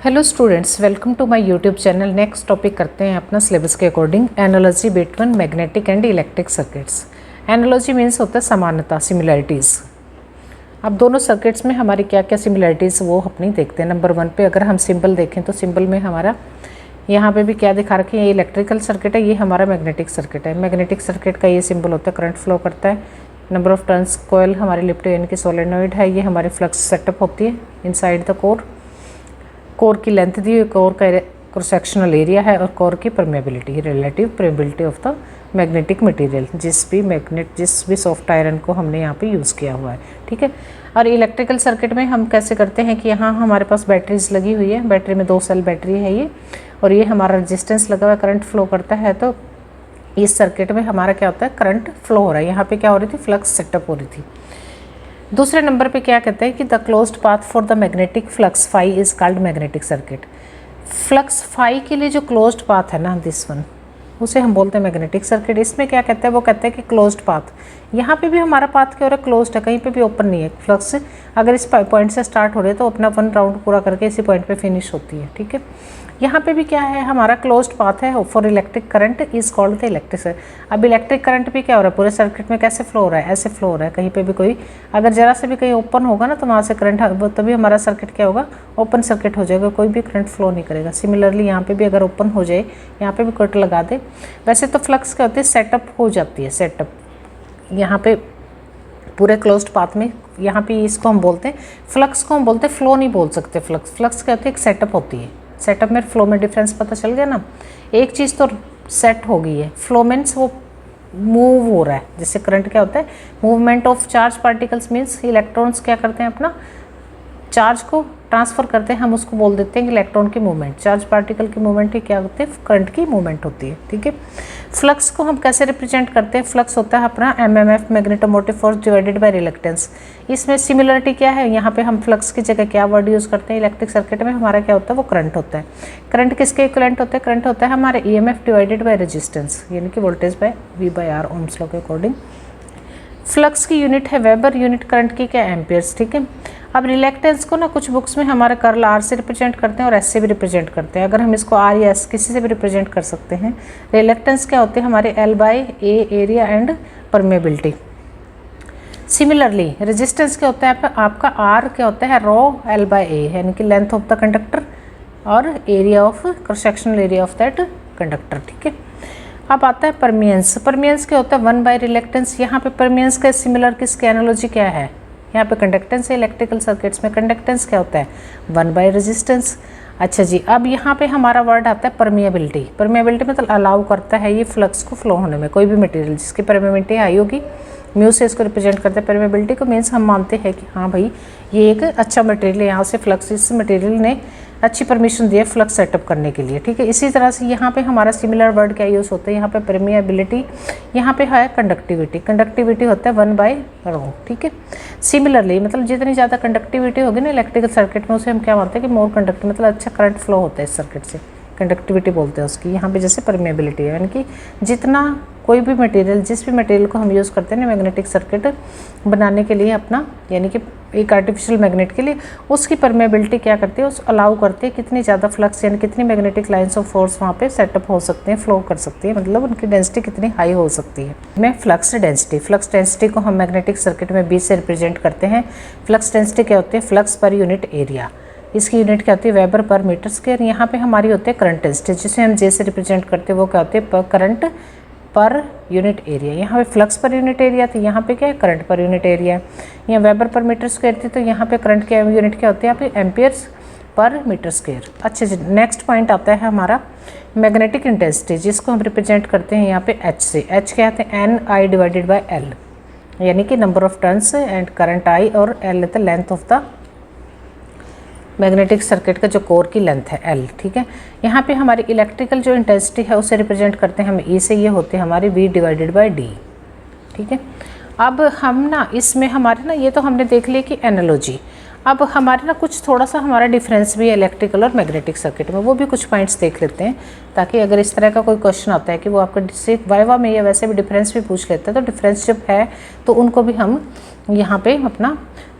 Hello students, welcome to my YouTube channel. Next topic करते हैं अपना सिलेबस के according, analogy between magnetic and electric circuits. Analogy means होता है समानता, सिमिलरिटीज़। अब दोनों सर्किट्स में हमारी क्या क्या सिमिलरिटीज़ वो अपनी देखते हैं। नंबर 1 पे अगर हम सिंबल देखें तो सिंबल में हमारा यहाँ पे भी क्या दिखा रखे हैं, ये इलेक्ट्रिकल सर्किट है, ये हमारा मैग्नेटिक सर्किट है। मैग्नेटिक सर्किट का ये सिंबल होता है, करंट फ्लो करता है। नंबर ऑफ टर्न्स कॉयल हमारी लिप्टो यानी कि सोलेनोइड है, ये हमारी फ्लक्स सेटअप होती है इनसाइड द कोर। कोर की लेंथ दी हुई, कोर का क्रॉस सेक्शनल एरिया है और कोर की permeability, relative permeability of the magnetic material, जिस भी सॉफ्ट आयरन को हमने यहाँ पे यूज़ किया हुआ है। ठीक है। और इलेक्ट्रिकल सर्किट में हम कैसे करते हैं कि यहाँ हमारे पास बैटरीज लगी हुई है, बैटरी में 2 सेल बैटरी है ये, और ये हमारा रेजिस्टेंस लगा हुआ है, करंट फ्लो करता है। तो इस सर्किट में हमारा क्या होता है, करंट फ्लो हो रहा है। यहाँ पे क्या हो रही थी, फ्लक्स सेटअप हो रही थी। दूसरे नंबर पे क्या कहते हैं कि the closed path for the magnetic flux phi is called magnetic circuit. Flux phi के लिए जो क्लोज्ड पाथ है ना, दिस वन, उसे हम बोलते हैं मैग्नेटिक सर्किट। इसमें क्या कहते हैं, वो कहते हैं कि क्लोज्ड पाथ, यहाँ पे भी हमारा पाथ क्या हो रहा है, क्लोज्ड है, कहीं पे भी ओपन नहीं है। फ्लक्स अगर इस पॉइंट से स्टार्ट हो रही है तो अपना 1 राउंड पूरा करके इसी पॉइंट पे फिनिश होती है। ठीक है। यहाँ पे भी क्या है, हमारा क्लोज्ड पाथ है for electric current is called the electric circuit. अब इलेक्ट्रिक करंट भी क्या हो रहा है, पूरे सर्किट में कैसे फ्लो हो रहा है, ऐसे फ्लो हो रहा है। कहीं पे भी कोई अगर जरा से भी कहीं ओपन होगा ना तो वहाँ से करंट, तभी हमारा सर्किट क्या होगा, ओपन सर्किट हो जाएगा, कोई भी करंट फ्लो नहीं करेगा। सिमिलरली यहाँ पे भी अगर ओपन हो जाए, यहाँ पे भी कट लगा दे, वैसे तो फ्लक्स क्या होती है, सेटअप हो जाती है। सेटअप यहाँ पे पूरे क्लोज्ड पाथ में, यहाँ पे इसको हम बोलते हैं, फ्लक्स को हम बोलते हैं, फ्लो नहीं बोल सकते। फ्लक्स क्या होती है, एक सेटअप होती है। सेटअप में फ्लो में डिफरेंस पता चल गया ना। एक चीज़ तो सेट हो गई है, फ्लो मीन्स वो मूव हो रहा है। जैसे करंट क्या होता है, movement of charge particles means electrons क्या करते हैं, अपना चार्ज को ट्रांसफ़र करते हैं, हम उसको बोल देते हैं कि इलेक्ट्रॉन की मूवमेंट। चार्ज पार्टिकल की मूवमेंट ही क्या होती है, करंट की मूवमेंट होती है। ठीक है। फ्लक्स को हम कैसे रिप्रेजेंट करते हैं, फ्लक्स होता है अपना MMF, magnetomotive force divided by reluctance. इसमें सिमिलरिटी क्या है, यहाँ पे हम फ्लक्स की जगह क्या वर्ड यूज़ करते हैं, इलेक्ट्रिक सर्किट में हमारा क्या होता है, वो करंट होता है। करंट किसके इक्विवेलेंट होता है, करंट होता है हमारे ईएमएफ डिवाइडेड बाय रेजिस्टेंस, यानी कि voltage bye V/R, Ohm's law के अकॉर्डिंग। फ्लक्स की यूनिट है वेबर, यूनिट करंट की क्या, एम्पियर्स। ठीक है। अब रिलेक्टेंस को ना कुछ बुक्स में हमारे कर्ल R से रिप्रेजेंट करते हैं और S से भी रिप्रेजेंट करते हैं। अगर हम इसको R या S किसी से भी रिप्रेजेंट कर सकते हैं। रिलेक्टेंस क्या होते हैं हमारे L/A, area and permeability. Similarly resistance क्या होता है आपका, R क्या होता है, रो L/A, यानी कि लेंथ ऑफ द कंडक्टर और area of cross sectional area of that conductor. ठीक है। अब आता है परमियंस। परमियंस क्या होता है, 1 रिलेक्टेंस। यहाँ पे परमियंस का सिमिलर किसके एनालॉजी क्या है, यहाँ पे कंडक्टेंस है। इलेक्ट्रिकल सर्किट्स में कंडक्टेंस क्या होता है, 1 रेजिस्टेंस। अच्छा जी, अब यहाँ पे हमारा वर्ड आता है परमिएबिलिटी। परमिएबिलिटी मतलब अलाउ करता है ये फ्लक्स को फ्लो होने में। कोई भी मटेरियल जिसकी परमिएबिलिटी हाई होगी, म्यू से इसको रिप्रेजेंट करते हैं परमिएबिलिटी को। मीन्स हम मानते हैं कि हाँ भाई ये एक अच्छा मटेरियल है, यहाँ से फ्लक्स, इस मटेरियल ने अच्छी परमिशन दी है फ्लक्स सेटअप करने के लिए। ठीक है। इसी तरह से यहाँ पे हमारा सिमिलर वर्ड क्या यूज़ होता है, यहाँ पे परमिएबिलिटी, यहाँ पे है कंडक्टिविटी। कंडक्टिविटी होता है 1/ρ। ठीक है। सिमिलरली मतलब जितनी ज़्यादा कंडक्टिविटी होगी ना इलेक्ट्रिकल सर्किट में, उसे हम क्या मानते हैं कि मोर कंडक्ट, मतलब अच्छा करंट फ्लो होता है इस सर्किट से, कंडक्टिविटी बोलते हैं उसकी। यहाँ पे जैसे परमिएबिलिटी है, यानी कि जितना कोई भी मटेरियल, जिस भी मटेरियल को हम यूज़ करते हैं ना मैग्नेटिक सर्किट बनाने के लिए अपना, यानी कि एक आर्टिफिशियल मैग्नेट के लिए, उसकी परमेबिलिटी क्या करती है, उस अलाउ करती है कितनी ज़्यादा फ्लक्स, यानी कितनी मैग्नेटिक लाइन्स ऑफ फोर्स वहाँ पे सेटअप हो सकते हैं, फ्लो कर सकती है, मतलब उनकी डेंसिटी कितनी हाई हो सकती है। में फ्लक्स डेंसिटी, फ्लक्स डेंसिटी को हम मैग्नेटिक सर्किट में B से रिप्रेजेंट करते हैं। फ्लक्स डेंसिटी क्या होती है, फ्लक्स पर यूनिट एरिया। इसकी यूनिट क्या होती है, वेबर पर मीटर स्क्वायर। यहाँ पे हमारी होती है करंट डेंसिटी, जिसे हम J से रिप्रेजेंट करते हैं, वो क्या होती है, करंट पर यूनिट एरिया। यहाँ पे फ्लक्स पर यूनिट एरिया थी, यहाँ पे क्या है, करंट पर यूनिट एरिया। यहाँ वेबर पर मीटर स्क्वायर थी, तो यहाँ पे करंट के यूनिट क्या होती है, यहाँ पे एम्पियर्स पर मीटर स्क्वायर। अच्छा जी, नेक्स्ट पॉइंट आता है हमारा मैग्नेटिक इंटेंसिटी, जिसको हम रिप्रेजेंट करते हैं यहाँ पे H से। H क्या आते हैं, NI/L, यानी कि number of turns and current I, और L है length of the magnetic circuit का जो कोर की लेंथ है, L। ठीक है। यहाँ पे हमारी इलेक्ट्रिकल जो इंटेंसिटी है उसे रिप्रेजेंट करते हैं हम E से, ये होते हैं हमारी V/D। ठीक है। अब हम ना इसमें हमारे ना, ये तो हमने देख लिया कि एनालॉजी। अब हमारे ना कुछ थोड़ा सा हमारा डिफरेंस भी है इलेक्ट्रिकल और मैग्नेटिक सर्किट में, वो भी कुछ पॉइंट्स देख लेते हैं, ताकि अगर इस तरह का कोई क्वेश्चन आता है कि वो आपका सिर्फ वाइवा में या वैसे भी डिफरेंस भी पूछ लेते हैं, तो डिफरेंस जब है तो उनको भी हम यहाँ पे अपना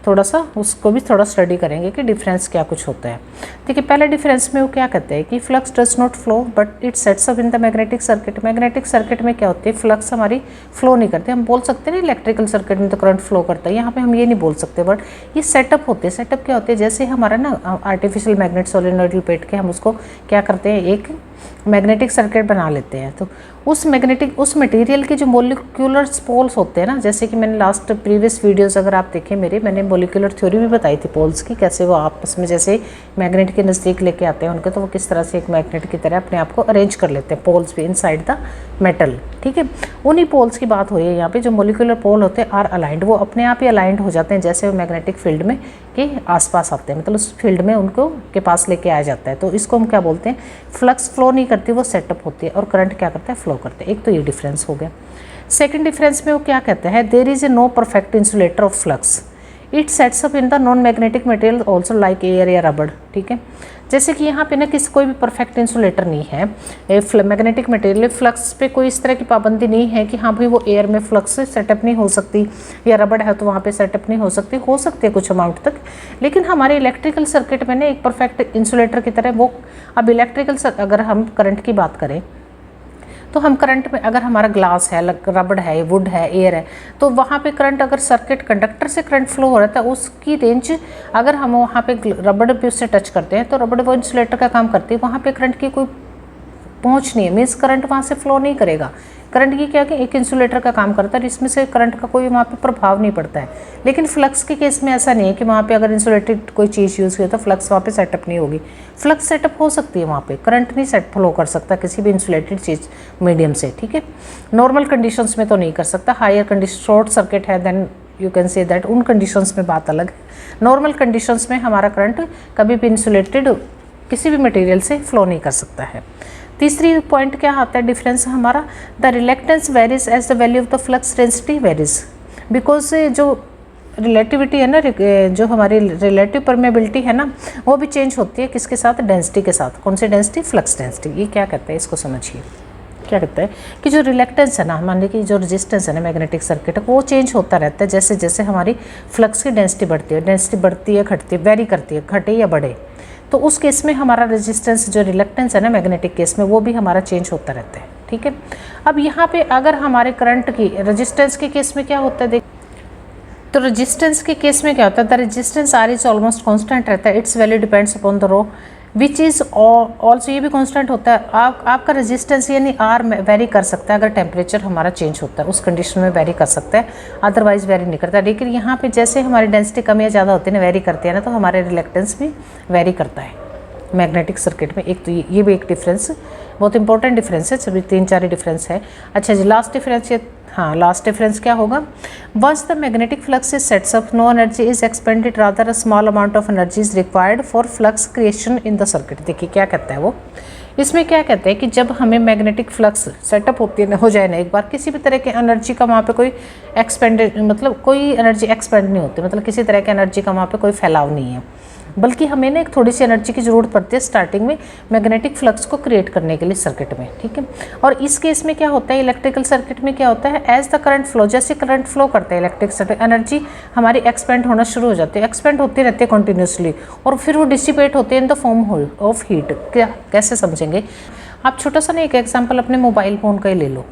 थोड़ा सा उसको भी थोड़ा स्टडी करेंगे कि डिफरेंस क्या कुछ होता है। देखिए पहले डिफरेंस में वो क्या कहते हैं कि flux does not flow but it sets up in the magnetic circuit. Magnetic circuit में क्या होती है, फ्लक्स हमारी फ्लो नहीं करती। हम बोल सकते हैं ना इलेक्ट्रिकल सर्किट में तो करंट फ्लो करता है, यहाँ पे हम ये नहीं बोल सकते, बट ये सेटअप होते हैं। सेटअप क्या होते हैं, जैसे हमारा ना आर्टिफिशियल मैग्नेट सोलेनोइड लपेट के हम उसको क्या करते हैं, एक मैग्नेटिक सर्किट बना लेते हैं। तो उस मटेरियल के जो मोलिकुलर पोल्स होते हैं ना, जैसे कि मैंने लास्ट प्रीवियस वीडियोस अगर आप देखें मेरे, मैंने मोलिकुलर थ्योरी भी बताई थी पोल्स की, कैसे वो आपस में जैसे मैग्नेट के नज़दीक लेके आते हैं उनके, तो वो किस तरह से एक मैग्नेट की तरह अपने आप को अरेंज कर लेते हैं पोल्स भी इनसाइड द मेटल। ठीक है, उन्हीं पोल्स की बात हो रही है यहाँ पे। जो मोलिकुलर पोल होते हैं आर अलाइंड, वो अपने आप ही अलाइंड हो जाते हैं जैसे वो मैग्नेटिक फील्ड में के आसपास आते हैं, मतलब उस फील्ड में उनको के पास लेके आया जाता है। तो इसको हम क्या बोलते हैं, फ्लक्स फ्लो नहीं करती, वो सेटअप होती है, और करंट क्या करता है, फ्लो करते हैं। एक तो ये डिफरेंस हो गया। सेकंड डिफरेंस में वो क्या कहते हैं, there is a no perfect insulator of flux, it sets up in the non magnetic material also like air या रबड़। ठीक है, जैसे कि यहाँ पे ना किसी कोई भी परफेक्ट इंसुलेटर नहीं है, मैग्नेटिक मटेरियल फ्लक्स पे कोई इस तरह की पाबंदी नहीं है कि हाँ भाई वो एयर में फ्लक्स सेटअप नहीं हो सकती, या रबड़ है तो वहाँ पे सेटअप नहीं हो सकती है कुछ अमाउंट तक। लेकिन हमारे इलेक्ट्रिकल सर्किट में ना एक परफेक्ट इंसुलेटर की तरह वो, अब इलेक्ट्रिकल अगर हम करंट की बात करें तो हम करंट में अगर हमारा ग्लास है, रबड़ है, वुड है, एयर है, तो वहाँ पे करंट अगर सर्किट कंडक्टर से करंट फ्लो हो रहा है उसकी रेंज, अगर हम वहाँ पे रबड़ पे उससे टच करते हैं तो रबड़ वो इंसुलेटर का काम करती है, वहाँ पे करंट की कोई पहुँच नहीं है, मीन्स करंट वहाँ से फ्लो नहीं करेगा। करंट की क्या कि एक इंसुलेटर का काम करता है, इसमें से करंट का कोई वहाँ पे प्रभाव नहीं पड़ता है। लेकिन फ्लक्स के केस में ऐसा नहीं है कि वहाँ पे अगर इंसुलेटेड कोई चीज़ यूज़ की तो फ्लक्स वहाँ पे सेटअप नहीं होगी। फ्लक्स सेटअप हो सकती है वहाँ पे, करंट नहीं सेट फ्लो कर सकता किसी भी इंसुलेटेड चीज़ मीडियम से। ठीक है, नॉर्मल कंडीशंस में तो नहीं कर सकता। हायर कंडीशन शॉर्ट सर्किट है then you can say that, उन कंडीशंस में बात अलग है। नॉर्मल कंडीशंस में हमारा करंट कभी भी इंसुलेटेड किसी भी मटेरियल से फ्लो नहीं कर सकता है। तीसरी पॉइंट क्या आता है डिफरेंस हमारा, the reluctance varies as the value of the flux density varies, because जो रिलेटिविटी है ना, जो हमारी रिलेटिव परमेबिलिटी है ना, वो भी चेंज होती है किसके साथ, डेंसिटी के साथ। कौन सी डेंसिटी, फ्लक्स डेंसिटी। ये क्या कहते हैं, इसको समझिए। क्या कहता है कि जो रिलेक्टेंस है ना, मान लीजिए कि जो रेजिस्टेंस है ना मैग्नेटिक सर्किट, वो चेंज होता रहता है जैसे जैसे हमारी फ्लक्स की डेंसिटी बढ़ती है। डेंसिटी बढ़ती है, घटती है, वेरी करती है, घटे या बढ़े, तो उस केस में हमारा रेजिस्टेंस जो रिलेक्टेंस है ना मैग्नेटिक केस में, वो भी हमारा चेंज होता रहता है। ठीक है, अब यहाँ पे अगर हमारे करंट की रेजिस्टेंस के केस में क्या होता है, देख तो रेजिस्टेंस के केस में क्या होता है, the resistance R is almost constant रहता है, its value depends upon the rho which is also, ये भी कांस्टेंट होता है। आपका रेजिस्टेंस यानी आर वेरी कर सकता है अगर टेम्परेचर हमारा चेंज होता है, उस कंडीशन में वेरी कर सकता है, अदरवाइज वेरी नहीं करता। लेकिन यहाँ पे जैसे हमारी डेंसिटी कम या ज़्यादा होती है ना, वेरी करती है ना, तो हमारे रिलेक्टेंस भी वेरी करता है मैग्नेटिक सर्किट में। एक तो ये भी एक डिफरेंस, बहुत इंपॉर्टेंट डिफरेंस है, सभी 3-4 ही डिफरेंस है। अच्छा जी, लास्ट डिफरेंस ये, हाँ लास्ट डिफरेंस क्या होगा, once the magnetic flux is sets up no energy is expended, rather a small amount of energy is required for flux creation in the circuit. देखिए क्या कहता है वो, इसमें क्या कहते हैं कि जब हमें मैग्नेटिक फ्लक्स सेटअप हो जाए ना एक बार, किसी भी तरह की एनर्जी का वहाँ पे कोई एक्सपेंडेड, मतलब कोई एनर्जी एक्सपेंड नहीं होती, मतलब किसी तरह की एनर्जी का वहाँ पे कोई फैलाव नहीं है, बल्कि हमें ना एक थोड़ी सी एनर्जी की ज़रूरत पड़ती है स्टार्टिंग में मैग्नेटिक फ्लक्स को क्रिएट करने के लिए सर्किट में। ठीक है, और इस केस में क्या होता है, इलेक्ट्रिकल सर्किट में क्या होता है, एज द करंट फ्लो, जैसे करंट फ्लो करता है इलेक्ट्रिक सर्किट, एनर्जी हमारी एक्सपेंड होना शुरू हो जाती है, एक्सपेंड होती रहती है कंटिन्यूसली, और फिर वो डिसिपेट होते हैं in the form of heat. क्या कैसे समझेंगे आप, छोटा सा ना एक एग्जाम्पल अपने मोबाइल फ़ोन का ही ले लो।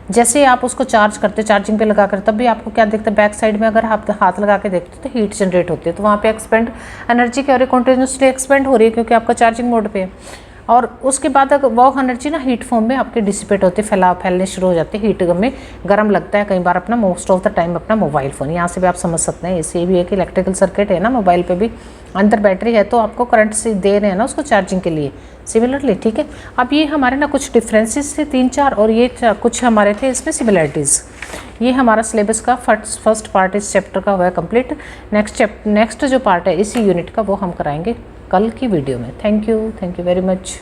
जैसे आप उसको चार्ज करते, चार्जिंग पे लगा कर, तब भी आपको क्या देखते हैं, बैक साइड में अगर आप हाथ लगा के देखते हो तो हीट जनरेट होती है, तो वहाँ पे एक्सपेंड एनर्जी क्या हो रही है, कंटिन्यूसली एक्सपेंड हो रही है क्योंकि आपका चार्जिंग मोड पे है। और उसके बाद अगर वो एनर्जी ना हीट फॉर्म में आपके डिसिपेट होती है, फैलने शुरू हो जाती है, हीट में गर्म लगता है कई बार अपना मोस्ट ऑफ द टाइम अपना मोबाइल फ़ोन। यहाँ से भी आप समझ सकते हैं, इससे भी एक इलेक्ट्रिकल सर्किट है ना, मोबाइल पे भी अंदर बैटरी है तो आपको करंट से दे रहे हैं ना उसको चार्जिंग के लिए, सिमिलरली। ठीक है, अब ये हमारे ना कुछ डिफरेंसेस थे 3-4, और ये कुछ हमारे थे इसमें सिमिलरिटीज़। ये हमारा सिलेबस का फर्स्ट पार्ट इस चैप्टर का हुआ है कंप्लीट। नेक्स्ट जो पार्ट है इसी यूनिट का वो हम कराएंगे कल की वीडियो में। Thank you very much.